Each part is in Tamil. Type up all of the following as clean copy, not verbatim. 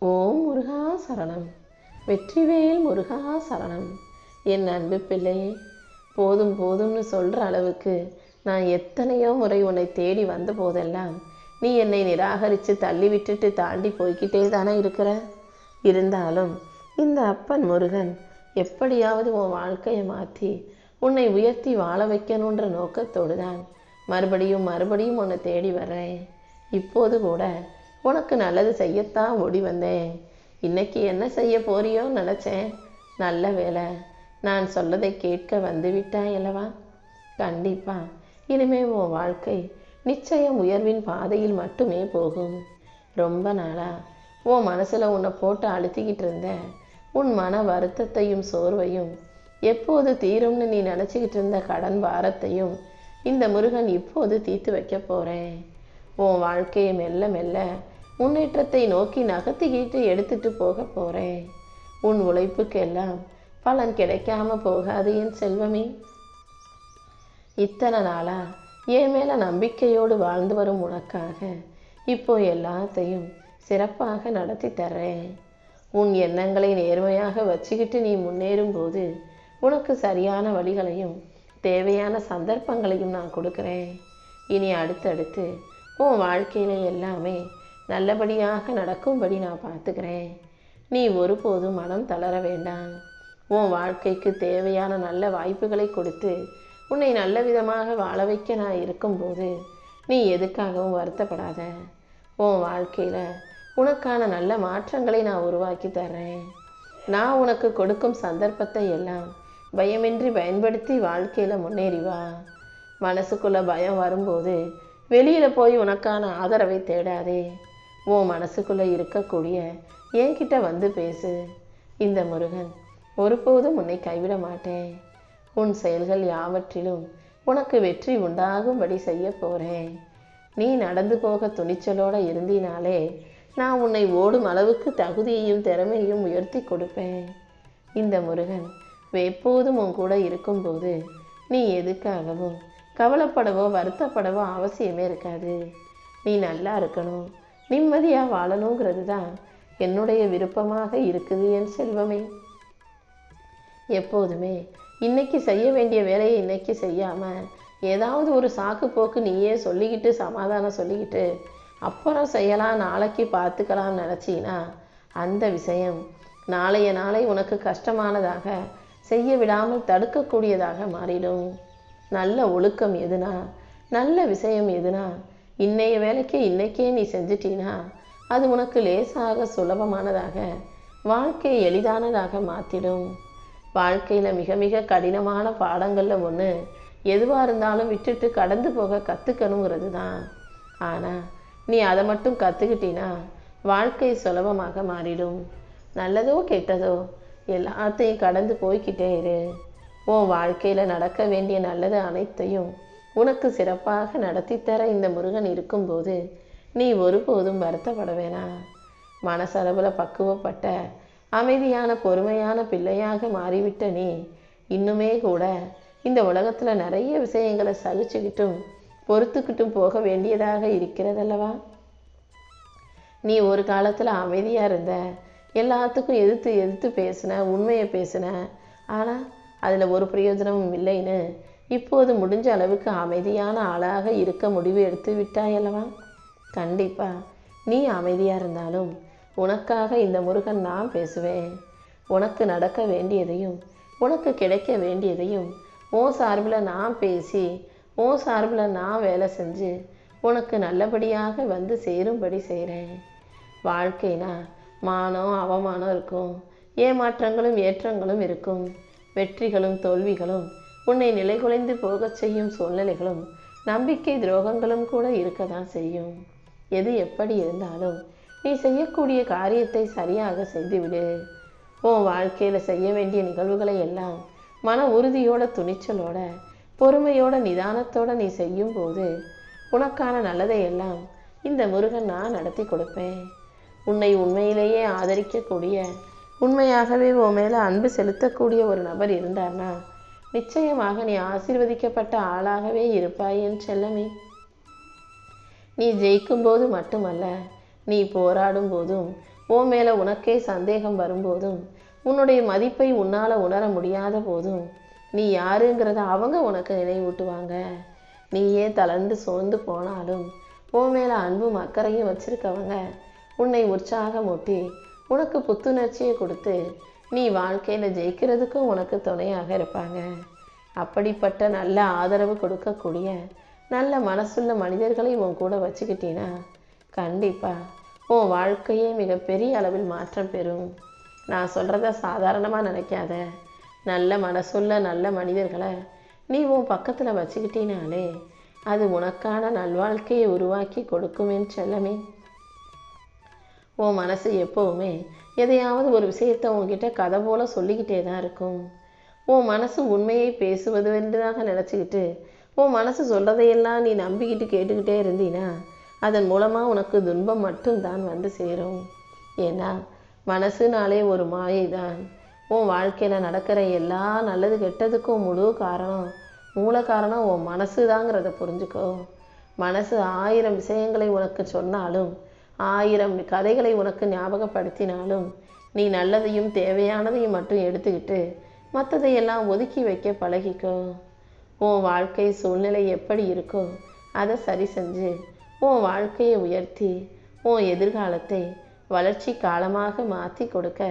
ஓம் முருகா சரணம். வெற்றிவேல் முருகா சரணம். என் அன்பு பிள்ளையே, போதும் போதும்னு சொல்கிற அளவுக்கு நான் எத்தனையோ முறை உன்னை தேடி வந்த போதெல்லாம் நீ என்னை நிராகரித்து தள்ளி விட்டுட்டு தாண்டி போய்கிட்டே தானே இருக்கிற. இருந்தாலும் இந்த அப்பன் முருகன் எப்படியாவது உன் வாழ்க்கையை மாற்றி உன்னை உயர்த்தி வாழ வைக்கணுன்ற நோக்கத்தோடு தான் மறுபடியும் மறுபடியும் உன்னை தேடி வர்றேன். இப்போது கூட உனக்கு நல்லது செய்யத்தான் ஓடி வந்தேன். இன்னைக்கு என்ன செய்ய போறியோ நினச்சேன். நல்ல வேலை, நான் சொல்லதை கேட்க வந்து விட்டாய் அல்லவா. கண்டிப்பா இனிமே உன் வாழ்க்கை நிச்சயம் உயர்வின் பாதையில் மட்டுமே போகும். ரொம்ப நாளா உன் மனசில் உன்னை போட்டு அழுத்திக்கிட்டு இருந்த உன் மன வருத்தத்தையும் சோர்வையும், எப்போது தீரும்னு நீ நினச்சிக்கிட்டு இருந்த கடன் பாரத்தையும் இந்த முருகன் இப்போது தீர்த்து வைக்க போகிறேன். உன் வாழ்க்கையை மெல்ல மெல்ல முன்னேற்றத்தை நோக்கி நகர்த்திக்கிட்டு எடுத்துட்டு போக போகிறேன். உன் உழைப்புக்கெல்லாம் பலன் கிடைக்காம போகாது என் செல்வமே. இத்தனை நாளா என் மேலே நம்பிக்கையோடு வாழ்ந்து வரும் உனக்காக இப்போ எல்லாத்தையும் சிறப்பாக நடத்தி தர்றேன். உன் எண்ணங்களை நேர்மையாக வச்சுக்கிட்டு நீ முன்னேறும் போது உனக்கு சரியான வழிகளையும் தேவையான சந்தர்ப்பங்களையும் நான் கொடுக்குறேன். இனி அடுத்தடுத்து உன் வாழ்க்கையில எல்லாமே நல்லபடியாக நடக்கும்படி நான் பார்த்துக்கிறேன். நீ ஒருபோதும் மனம் தளர வேண்டாம். உன் வாழ்க்கைக்கு தேவையான நல்ல வாய்ப்புகளை கொடுத்து உன்னை நல்ல விதமாக வாழ வைக்க நான் இருக்கும்போது நீ எதுக்காகவும் வருத்தப்படாத. உன் வாழ்க்கையில் உனக்கான நல்ல மாற்றங்களை நான் உருவாக்கி தர்றேன். நான் உனக்கு கொடுக்கும் சந்தர்ப்பத்தை எல்லாம் பயமின்றி பயன்படுத்தி வாழ்க்கையில் முன்னேறி வா. மனசுக்குள்ள பயம் வரும்போது வெளியில் போய் உனக்கான ஆதரவை தேடாதே. உன் மனசுக்குள்ளே இருக்கக்கூடிய என்கிட்ட வந்து பேசு. இந்த முருகன் ஒருபோதும் உன்னை கைவிட மாட்டேன். உன் செயல்கள் யாவற்றிலும் உனக்கு வெற்றி உண்டாகும்படி செய்ய போகிறேன். நீ நடந்து போக துணிச்சலோடு இருந்தினாலே நான் உன்னை ஓடும் அளவுக்கு தகுதியையும் திறமையையும் உயர்த்தி கொடுப்பேன். இந்த முருகன் எப்போதும் உன் கூட இருக்கும்போது நீ எதுக்காகவும் கவலைப்படவோ வருத்தப்படவோ அவசியமே இருக்காது. நீ நல்லா இருக்கணும், நிம்மதியாக வாழணுங்கிறது தான் என்னுடைய விருப்பமாக இருக்குது என் செல்வமே. எப்போதுமே இன்னைக்கு செய்ய வேண்டிய வேலையை இன்னைக்கு செய்யாமல் ஏதாவது ஒரு சாக்கு போக்கு நீயே சொல்லிக்கிட்டு சமாதானம் சொல்லிக்கிட்டு அப்புறம் செய்யலாம் நாளைக்கு பார்த்துக்கலாம் நினச்சின்னா அந்த விஷயம் நாளை உனக்கு கஷ்டமானதாக செய்ய விடாமல் தடுக்கக்கூடியதாக மாறிடும். நல்ல ஒழுக்கம் எதுனா, நல்ல விஷயம் எதுனா இன்னைய வேலைக்கு இன்னைக்கே நீ செஞ்சிட்டினா அது உனக்கு லேசாக சுலபமானதாக வாழ்க்கையை எளிதானதாக மாற்றிடும். வாழ்க்கையில் மிக மிக கடினமான பாடங்களில் ஒன்று எதுவாக இருந்தாலும் விட்டுட்டு கடந்து போக கற்றுக்கணுங்கிறது தான். ஆனால் நீ அதை மட்டும் கற்றுக்கிட்டினா வாழ்க்கை சுலபமாக மாறிடும். நல்லதோ கெட்டதோ எல்லாத்தையும் கடந்து போய்கிட்டே இரு. உன் வாழ்க்கையில் நடக்க வேண்டிய நல்லது அனைத்தையும் உனக்கு சிறப்பாக நடத்தித்தர இந்த முருகன் இருக்கும்போது நீ ஒருபோதும் வருத்தப்பட வேணாம். மனசளவில் பக்குவப்பட்ட அமைதியான பொறுமையான பிள்ளையாக மாறிவிட்ட நீ இன்னுமே கூட இந்த உலகத்தில் நிறைய விஷயங்களை சகிச்சுக்கிட்டும் பொறுத்துக்கிட்டும் போக வேண்டியதாக இருக்கிறதல்லவா. நீ ஒரு காலத்தில் அமைதியாக இருந்த, எல்லாத்துக்கும் எதிர்த்து எதிர்த்து பேசின, உண்மையை பேசின, ஆனால் அதில் ஒரு பிரயோஜனமும் இல்லைன்னு இப்போது முடிஞ்ச அளவுக்கு அமைதியான ஆளாக இருக்க முடிவு எடுத்து விட்டாயல்லவா. கண்டிப்பாக நீ அமைதியாக இருந்தாலும் உனக்காக இந்த முருகன் நான் பேசுவேன். உனக்கு நடக்க வேண்டியதையும் உனக்கு கிடைக்க வேண்டியதையும் உன் சார்பில் நான் பேசி உன் சார்பில் நான் வேலை செஞ்சு உனக்கு நல்லபடியாக வந்து சேரும்படி செய்கிறேன். வாழ்க்கைனா மானம் அவமானம் இருக்கும், ஏமாற்றங்களும் ஏற்றங்களும் இருக்கும், வெற்றிகளும் தோல்விகளும் உன்னை நிலைகுலைந்து போகச் செய்யும் சூழ்நிலைகளும் நம்பிக்கை துரோகங்களும் கூட இருக்க தான் செய்யும். எது எப்படி இருந்தாலும் நீ செய்யக்கூடிய காரியத்தை சரியாக செய்துவிடு. உன் வாழ்க்கையில் செய்ய வேண்டிய நிகழ்வுகளை எல்லாம் மன உறுதியோட துணிச்சலோட பொறுமையோட நிதானத்தோட நீ செய்யும் போது உனக்கான நல்லதை எல்லாம் இந்த முருகன் நான் நடத்தி கொடுப்பேன். உன்னை உண்மையிலேயே ஆதரிக்கக்கூடிய, உண்மையாகவே உன் மேலே அன்பு செலுத்தக்கூடிய ஒரு நபர் இருந்தார்னா நிச்சயமாக நீ ஆசீர்வதிக்கப்பட்ட ஆளாகவே இருப்பாய் என் செல்லமே. நீ ஜெயிக்கும் போது மட்டுமல்ல, நீ போராடும் போதும் உன் மேலே உனக்கே சந்தேகம் வரும்போதும், உன்னுடைய மதிப்பை உன்னால் உணர முடியாத போதும், நீ யாருங்கிறத அவங்க உனக்கு நினைவூட்டுவாங்க. நீ ஏன் தளர்ந்து சோர்ந்து போனாலும் உன் மேலே அன்பும் அக்கறையும் வச்சிருக்கவங்க உன்னை உற்சாகமூட்டி உனக்கு புத்துணர்ச்சியை கொடுத்து நீ வாழ்க்கையில் ஜெயிக்கிறதுக்கும் உனக்கு துணையாக இருப்பாங்க. அப்படிப்பட்ட நல்ல ஆதரவு கொடுக்கக்கூடிய நல்ல மனசுள்ள மனிதர்களை உன் கூட வச்சுக்கிட்டீன்னா கண்டிப்பாக உன் வாழ்க்கையே மிகப்பெரிய அளவில் மாற்றம் பெறும். நான் சொல்கிறத சாதாரணமாக நினைக்காத. நல்ல மனசுள்ள நல்ல மனிதர்களை நீ உன் பக்கத்தில் வச்சுக்கிட்டீனாலே அது உனக்கான நல்வாழ்க்கையை உருவாக்கி கொடுக்குமேன்னு செல்லமே. உன் மனசு எப்போவுமே எதையாவது ஒரு விஷயத்தை உன்கிட்ட கதை போல சொல்லிக்கிட்டே தான் இருக்கும். உன் மனசு உண்மையை பேசுவது என்றதாக நினச்சிக்கிட்டு உன் மனசு சொல்கிறதையெல்லாம் நீ நம்பிக்கிட்டு கேட்டுக்கிட்டே இருந்தீன்னா அதன் மூலமாக உனக்கு துன்பம் மட்டும்தான் வந்து சேரும். ஏன்னா மனசுனாலே ஒரு மாயை தான். உன் வாழ்க்கையில் நடக்கிற எல்லா நல்லது கெட்டதுக்கும் மூல காரணம் உன் மனசு தாங்கிறத புரிஞ்சுக்கோ. மனசு 1000 விஷயங்களை உனக்கு சொன்னாலும் 1000 கதைகளை உனக்கு ஞாபகப்படுத்தினாலும் நீ நல்லதையும் தேவையானதையும் மட்டும் எடுத்துக்கிட்டு மற்றதையெல்லாம் ஒதுக்கி வைக்க பழகிக்கோ. உன் வாழ்க்கை சூழ்நிலை எப்படி இருக்கோ அதை சரி செஞ்சு உன் வாழ்க்கையை உயர்த்தி உன் எதிர்காலத்தை வளர்ச்சி காலமாக மாற்றி கொடுக்க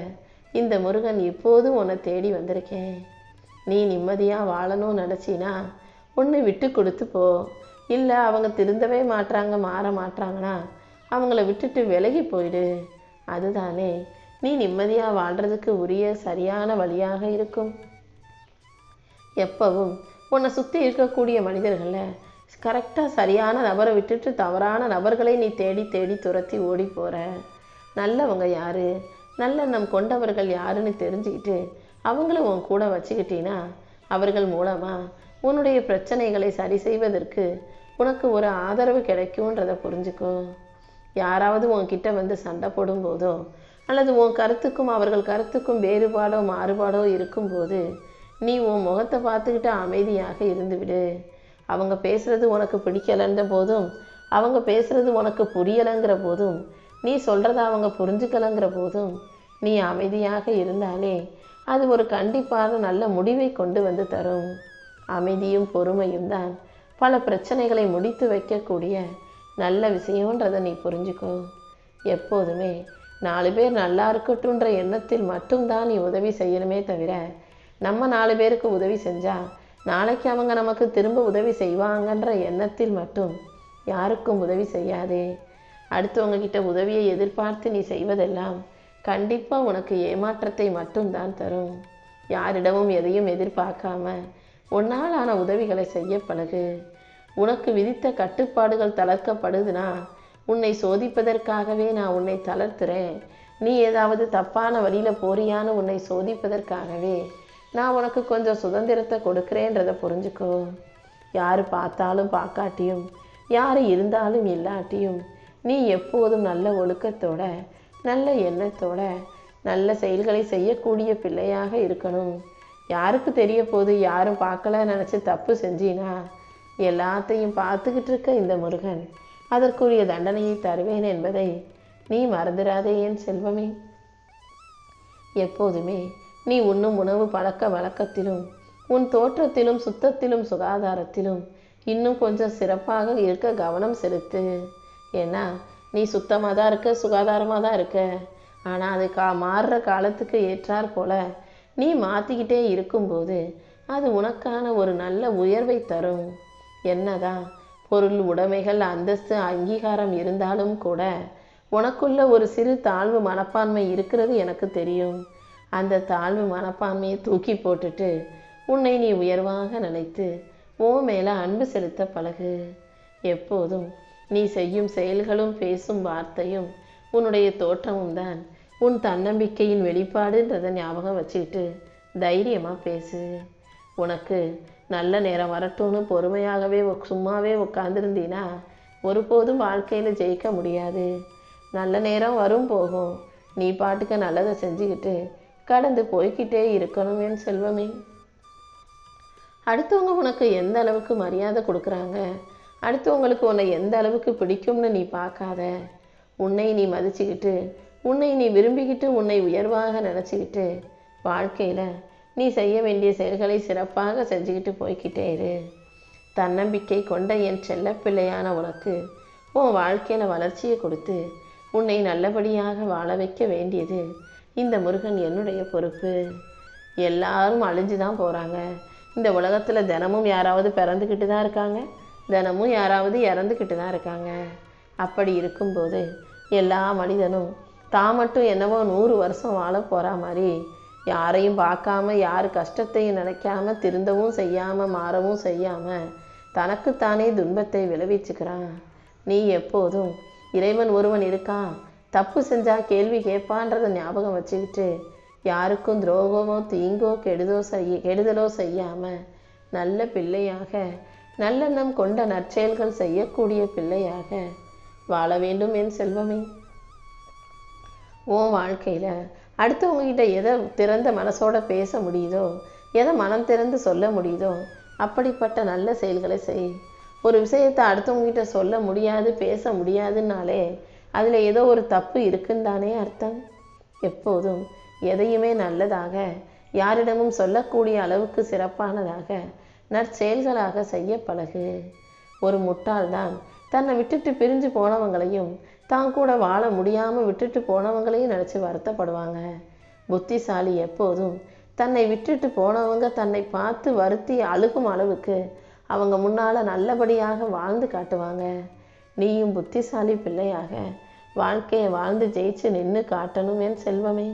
இந்த முருகன் இப்போதும் உன்னை தேடி வந்திருக்கேன். நீ நிம்மதியாக வாழணும்னு நினச்சினா ஒன்று விட்டு கொடுத்து போ. இல்லை அவங்க திருந்தவே மாற மாட்டாங்கன்னா அவங்கள விட்டுட்டு விலகி போயிடு. அதுதானே நீ நிம்மதியாக வாழ்கிறதுக்கு உரிய சரியான வழியாக இருக்கும். எப்பவும் உன்னை சுற்றி இருக்கக்கூடிய மனிதர்களை கரெக்டாக சரியான நபரை விட்டுட்டு தவறான நபர்களை நீ தேடி தேடி துரத்தி ஓடி போகிற. நல்லவங்க யார், நல்லெண்ணம் கொண்டவர்கள் யாருன்னு தெரிஞ்சுக்கிட்டு அவங்கள உன் கூட வச்சுக்கிட்டீன்னா அவர்கள் மூலமாக உன்னுடைய பிரச்சனைகளை சரி செய்வதற்கு உனக்கு ஒரு ஆதரவு கிடைக்கும்ன்றதை புரிஞ்சுக்கோ. யாராவது உன்கிட்ட வந்து சண்டை போடும்போதோ அல்லது உன் கருத்துக்கும் அவர்கள் கருத்துக்கும் வேறுபாடோ மாறுபாடோ இருக்கும்போது நீ உன் முகத்தை பார்த்துக்கிட்டு அமைதியாக இருந்துவிடு. அவங்க பேசுகிறது உனக்கு பிடிக்கலைன்ற போதும் அவங்க பேசுகிறது உனக்கு புரியலைங்கிற போதும் நீ சொல்கிறத அவங்க புரிஞ்சுக்கலைங்கிற போதும் நீ அமைதியாக இருந்தாலே அது ஒரு கண்டிப்பான நல்ல முடிவை கொண்டு வந்து தரும். அமைதியும் பொறுமையும் தான் பல பிரச்சனைகளை முடித்து வைக்கக்கூடிய நல்ல விஷயன்றதை நீ புரிஞ்சுக்கோ. எப்போதுமே 4 பேர் நல்லா இருக்கட்டும்ன்ற எண்ணத்தில் மட்டும்தான் நீ உதவி செய்யணுமே தவிர நம்ம 4 பேருக்கு உதவி செஞ்சால் நாளைக்கு அவங்க நமக்கு திரும்ப உதவி செய்வாங்கன்ற எண்ணத்தில் மட்டும் யாருக்கும் உதவி செய்யாதே. அடுத்தவங்க கிட்ட உதவியை எதிர்பார்த்து நீ செய்வதெல்லாம் கண்டிப்பாக உனக்கு ஏமாற்றத்தை மட்டும்தான் தரும். யாரிடமும் எதையும் எதிர்பார்க்காம உன்னால் ஆன உதவிகளை செய்ய பழகு. உனக்கு விதித்த கட்டுப்பாடுகள் தளர்க்கப்படுதுன்னா உன்னை சோதிப்பதற்காகவே நான் உன்னை தளர்த்துறேன். நீ ஏதாவது தப்பான வழியில் போறியான்னு உன்னை சோதிப்பதற்காகவே நான் உனக்கு கொஞ்சம் சுதந்திரத்தை கொடுக்குறேன்றதை புரிஞ்சுக்கோ. யார் பார்த்தாலும் பார்க்காட்டியும் யார் இருந்தாலும் இல்லாட்டியும் நீ எப்போதும் நல்ல ஒழுக்கத்தோட நல்ல எண்ணத்தோட நல்ல செயல்களை செய்யக்கூடிய பிள்ளையாக இருக்கணும். யாருக்கு தெரிய போது யாரும் பார்க்கல நினச்சி தப்பு செஞ்சினா எல்லாத்தையும் பார்த்துக்கிட்டு இருக்க இந்த முருகன் அதற்குரிய தண்டனையை தருவேன் என்பதை நீ மறந்துடாதே என் செல்வமே. எப்போதுமே நீ உண்ணும் உணவு பழக்க வழக்கத்திலும் உன் தோற்றத்திலும் சுத்தத்திலும் சுகாதாரத்திலும் இன்னும் கொஞ்சம் சிறப்பாக இருக்க கவனம் செலுத்து. ஏன்னா நீ சுத்தமாக தான் இருக்க, சுகாதாரமாக தான் இருக்க. ஆனால் அது மாறுற காலத்துக்கு ஏற்றாற் போல நீ மாற்றிக்கிட்டே இருக்கும்போது அது உனக்கான ஒரு நல்ல உயர்வை தரும். என்னதான் பொருள் உடைமைகள் அந்தஸ்து அங்கீகாரம் இருந்தாலும் கூட உனக்குள்ள ஒரு சிறு தாழ்வு மனப்பான்மை இருக்கிறது எனக்கு தெரியும். அந்த தாழ்வு மனப்பான்மையை தூக்கி போட்டுட்டு உன்னை நீ உயர்வாக நினைத்து உன் மேலே அன்பு செலுத்த பழகு. எப்போதும் நீ செய்யும் செயல்களும் பேசும் வார்த்தையும் உன்னுடைய தோற்றமும் தான் உன் தன்னம்பிக்கையின் வெளிப்பாடுன்றதை ஞாபகம் வச்சுக்கிட்டு தைரியமாக பேசு. உனக்கு நல்ல நேரம் வரட்டும்னு பொறுமையாகவே சும்மாவே உட்காந்துருந்தீன்னா ஒருபோதும் வாழ்க்கையில் ஜெயிக்க முடியாது. நல்ல நேரம் வரும் போகும். நீ பாட்டுக்கு நல்லதை செஞ்சுக்கிட்டு கடந்து போய்கிட்டே இருக்கணும் என் செல்வமே. அடுத்தவங்க உனக்கு எந்த அளவுக்கு மரியாதை கொடுக்குறாங்க, அடுத்தவங்களுக்கு உன்னை எந்த அளவுக்கு பிடிக்கும்னு நீ பார்க்காத. உன்னை நீ மதிச்சுக்கிட்டு உன்னை நீ விரும்பிக்கிட்டு உன்னை உயர்வாக நினச்சிக்கிட்டு வாழ்க்கையில் நீ செய்ய வேண்டிய செயல்களை சிறப்பாக செஞ்சுக்கிட்டு போய்கிட்டே இரு. தன்னம்பிக்கை கொண்ட என் செல்ல பிள்ளையான உனக்கு உன் வாழ்க்கையில் வளர்ச்சியை கொடுத்து உன்னை நல்லபடியாக வாழ வைக்க வேண்டியது இந்த முருகன் என்னுடைய பொறுப்பு. எல்லாரும் அழிஞ்சு தான் போகிறாங்க. இந்த உலகத்தில் தினமும் யாராவது பிறந்துக்கிட்டு தான் இருக்காங்க, தினமும் யாராவது இறந்துக்கிட்டு தான் இருக்காங்க. அப்படி இருக்கும்போது எல்லா மனிதனும் தான் மட்டும் என்னவோ 100 வருஷம் வாழ போகிற மாதிரி யாரையும் பார்க்காம, யார் கஷ்டத்தையும் நினைக்காம, திருந்தவும் செய்யாமல், மாறவும் செய்யாமல் தனக்குத்தானே துன்பத்தை விளைவிச்சுக்கிறான். நீ எப்போதும் இறைவன் ஒருவன் இருக்கான், தப்பு செஞ்சால் கேள்வி கேட்பான்றதை ஞாபகம் வச்சுக்கிட்டு யாருக்கும் துரோகமோ தீங்கோ கெடுதலோ செய்யாமல் நல்ல பிள்ளையாக, நல்லெண்ணம் கொண்ட நற்செயல்கள் செய்யக்கூடிய பிள்ளையாக வாழ வேண்டும் என் செல்வமே. உன் வாழ்க்கையில் அடுத்தவங்ககிட்ட எதை திறந்த மனசோட பேச முடியுதோ, எதை மனம் திறந்து சொல்ல முடியுதோ அப்படிப்பட்ட நல்ல செயல்களை செய். ஒரு விஷயத்தை அடுத்தவங்ககிட்ட சொல்ல முடியாது, பேச முடியாதுன்னாலே அதில் ஏதோ ஒரு தப்பு இருக்குன்னு தானே அர்த்தம். எப்போதும் எதையுமே நல்லதாக, யாரிடமும் சொல்லக்கூடிய அளவுக்கு சிறப்பானதாக, நற்செயல்களாக செய்ய பழகு. ஒரு முட்டாள்தான் தன்னை விட்டுட்டு பிரிஞ்சு போனவங்களையும், தான் கூட வாழ முடியாமல் விட்டுட்டு போனவங்களையும் நினச்சி வருத்தப்படுவாங்க. புத்திசாலி எப்போதும் தன்னை விட்டுட்டு போனவங்க தன்னை பார்த்து வருத்தி அழுகும் அளவுக்கு அவங்க முன்னால் நல்லபடியாக வாழ்ந்து காட்டுவாங்க. நீயும் புத்திசாலி பிள்ளையாக வாழ்க்கையை வாழ்ந்து ஜெயிச்சு நின்று காட்டணும் என் செல்வமே.